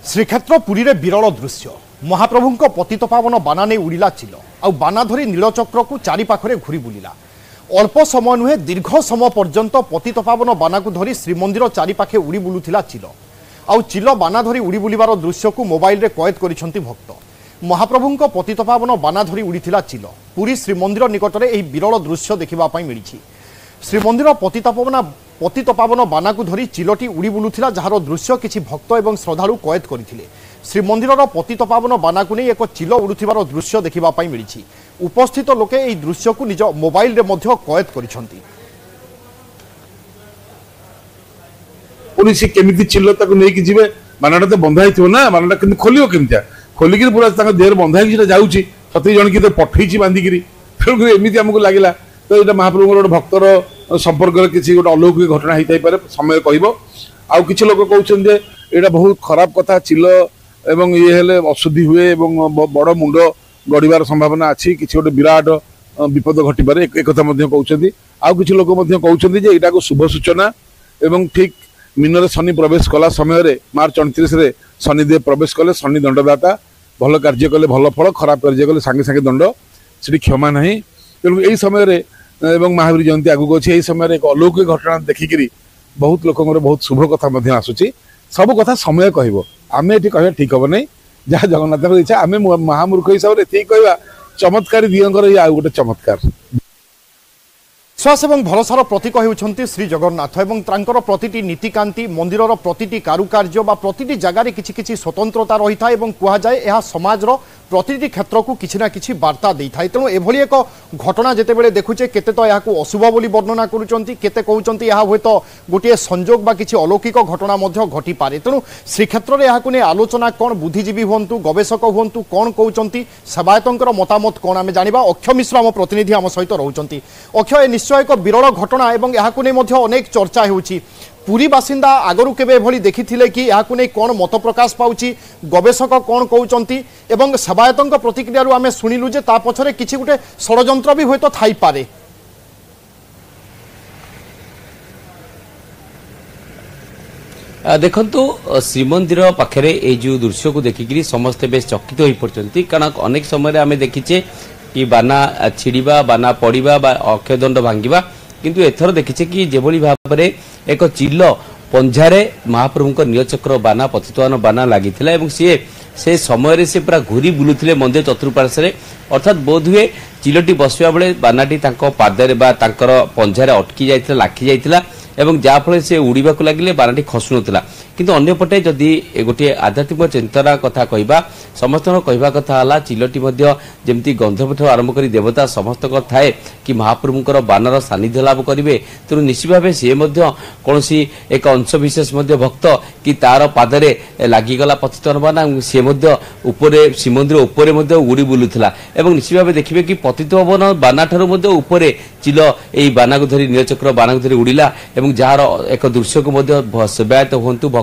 श्रीक्षेत्र पुरी रे विरल दृश्य महाप्रभु पतित पावन बाना नहीं उड़िला चिल आ बाना धरी नीलचक्र को चारिपाखे घूरी बुलिला। अल्प समय नुहे दीर्घ समय पर्यंत पतित पावन बाना को धरी श्रीमंदिर चारिपाखे उड़ी बुलुथिला चिल आउ चिल बाना धरी उड़ी बुलिबार दृश्य को मोबाइल रे कैद करिसंती भक्त। महाप्रभु पतित पावन बाना धरी उड़ीथिला चिल पुरी श्रीमंदिर निकट में यह विरल दृश्य देखा मिली। श्रीमंदिर पतित पावन बाना को धरी चिलटी उड़ी बुलुथिला जार दृश्य किछि भक्त एवं श्रद्धालु कैद करथिले। श्रीमंदिर पतित पावन बाना को नहीं एक चिल उड़ुथिबार दृश्य देखा मिली। उपस्थित लोके यह दृश्य को निज मोबाइल रे मध्य कैद करिसंती। पुलिस केमिति चिल्ल ताको नेकी जिवे बानाटा तो बंधा हिथिबो ना बानाटा किंतु खोलियो केमितिया खोलिकी पूरा ताको देहर बंधा हिकी सेटा जाउची सती जण की तो पठैची बांधिकी फिर एमिति हमको लागिला तो ये महाप्रभु गोटे भक्तर संपर्क किसी गोटे अलौकिक घटना होता पारे समय कहब। आउ किछि लोक कहउछन जे एटा बहुत खराब कथा चिल एवं ये हेले अशुद्धि हुए एवं बड़ मुंड गड़िबार संभावना अच्छी किछि गोटे विराट विपद घटी पारे एक कथा मध्य कहउछन्ती। आउ किछि लोक मध्य कहउछन्ती जे एटा को शुभ सूचना एवं ठीक मीनरे शनि प्रवेश कला समय मार्च 29 रे शनिदेव प्रवेश कले शनि दंडदाता भल कार्य कले भल फल खराब कार्य कले सांगे सांगे दंड से क्षमा नहीं। तेणु यही समय एवं महावीर जयंती आगू अच्छी यही समय एक अलौकिक घटना देखिकी बहुत लोक बहुत शुभ कथा आसूची सब कथा समय कह आम ये कह ठीक हम नहीं जहाँ जगन्नाथ इच्छा आम महामूर्ख हिसाब से कह चमत्कारी दियंकर ये आउ गोटे चमत्कार। विश्वास एवं भरोसार प्रतीक होउछन्ति श्री जगन्नाथ एवं तांकर प्रतिटी नीतिकांति मंदिरर प्रतिटी कारुकार्य बा प्रतिटी जगार किछि किछि स्वतंत्रता रही था एवं कहा जाए यह समाजर प्रतिटी क्षेत्र को किछि ना किछि वार्ता दे था। तेणु एभली एक घटना जेतेबेले देखुचे केते तो यह अशुभ बोली वर्णना करुचंती केते कहउचंती यह हुए तो गोटे संजोग बा किछि अलौकिक घटना मध्य घटी पारे। तेणु श्रीक्षेत्र में यह आलोचना कौन बुद्धिजीवी हुंतु गवेषक हुंतु कौन कहउचंती सेवायतंकर मतामत कौन आमे जानिबा। अक्षय मिश्र आम प्रतिनिधि आम सहित रहउचंती। अक्षय निश्चय एक विरल घटना एवं यह अनेक चर्चा होउची पुरी बासिंदा आगरू केबे भली देखिथिले कि याकु नै कोन मत प्रकाश पाउची गवेषक कोन कहउचंती एवं सेवायतंक प्रतिक्रिया रु आमे सुनिलु जे ता पछरे किछि गुटे षडयंत्र भी होयतो थाई पारे। देखंतु श्रीमंदिर पाखरे ए जो दृश्य को देखिकरी समस्त बेस चकित होई पड़चंती कारण अनेक समय आमे देखिचे कि बाना छिड़ीबा बाना पड़ीबा बा अक्षयदंड भांगिबा किंतु एथर देखिचे कि जेभली भाबरे एक चिल्ल पंजारे महाप्रभु नीलचक्र बाना पतितवान बाना लागिथिला एवं से समय से पूरा घूरी बुलुथिले मंदिर चतुर्पार्श्वे अर्थात बोध हुए चिलटी बसवा बेले बानाटी तांको पादरे बा तांकर पंजारे अटकी जाइथिला लाखी जाइथिला एवं जाफल से उड़ीबा को लगिले बानाटी खसुनथिला। किंतु अन्यपटे जदि गोटे आध्यात्मिक चिंतना कथा कहबा समस्त कहबा कथा हला चिलटी मध्य जेमती गंधपीठ आरंभ करी देवता समस्त थाए कि महाप्रभुकर बानर सानिध्य लाभ करिवे। तेणु निश्चित भाव से कौनसी एक अंश विशेष भक्त कि तार पादरे लागिगला पतितवान बाना सी उपरे श्रीमंदिर उपरे उड़ी बुलुथिला एवं निश्चित भाव देखिए कि पतितपावन बाना ठारू उपरे चिल यही बाना को धरी नीलचक्र बाना को धरी उड़िला एवं जार एक दृश्य को सेवायत हूँ भक्त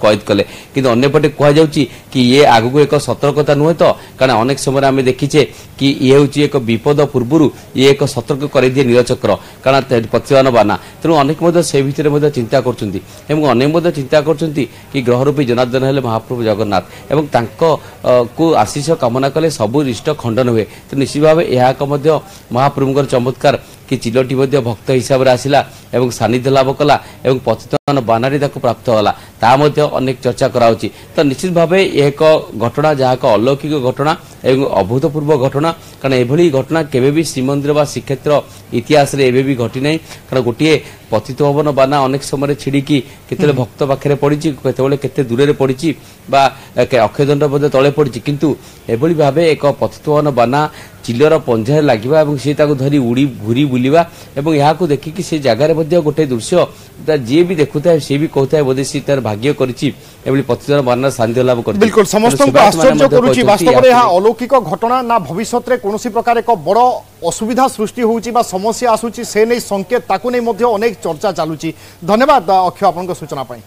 कैद कले। किंतु अन्यपटे कहुच्छी कि ये आगू एक सतर्कता नुहे तो कारण अनेक समय आम देखीचे कि ये हूँ एक विपद पूर्व ये एक सतर्क कर दिए नीलचक्र कारण पतितवान बाना। तेणु अनेक से भितर चिंता कर चिंता कर ग्रहरूपी जनार्दन हेले महाप्रभु जगन्नाथ एवं को आशीष कामना कले सबू इष्ट खंडन हुए। तो निश्चित भाव यह महाप्रभुଙ୍କର चमत्कार कि चिलटी भक्त हिसाब से आसला एवं सानिध्य लाभ कला एवं पतितवान बानारी प्राप्त होला ता अनेक चर्चा कराउची। तो निश्चित भाव एक घटना जहाँ अलौकिक घटना एवं अभूतपूर्व घटना कारण एभली घटना केबे भी श्रीमंदिर बा श्रीक्षेत्र इतिहास रे एबे भी घटी नहीं कारण गोटे पतितपावन बाना अनेक समय छिड़िकी केते भक्त पाखे पड़ी केते दूर पड़ी बा अक्षयदंड तले पड़ी किंतु एभली भाव एक पतितपावन बाना चिलर पंजारे लगे और सी धरी उड़ी घूरी बुलवा और यहाँ देखिकी से जगार गोटे दृश्य जी भी देखुए सी भी कहता है बोधे सी तार भाग्य पतितवान बाना सानिध्य लाभ कर बिल्कुल समस्त आश्चर्य करुछि। वास्तव में यह अलौकिक घटना ना भविष्य में कौन प्रकार एक बड़ असुविधा सृष्टि होउछि बा समस्या आसुछि से नहीं संकेत ताकू नहीं अनेक चर्चा चलुछि। धन्यवाद अक्षय आपन सूचना पाई।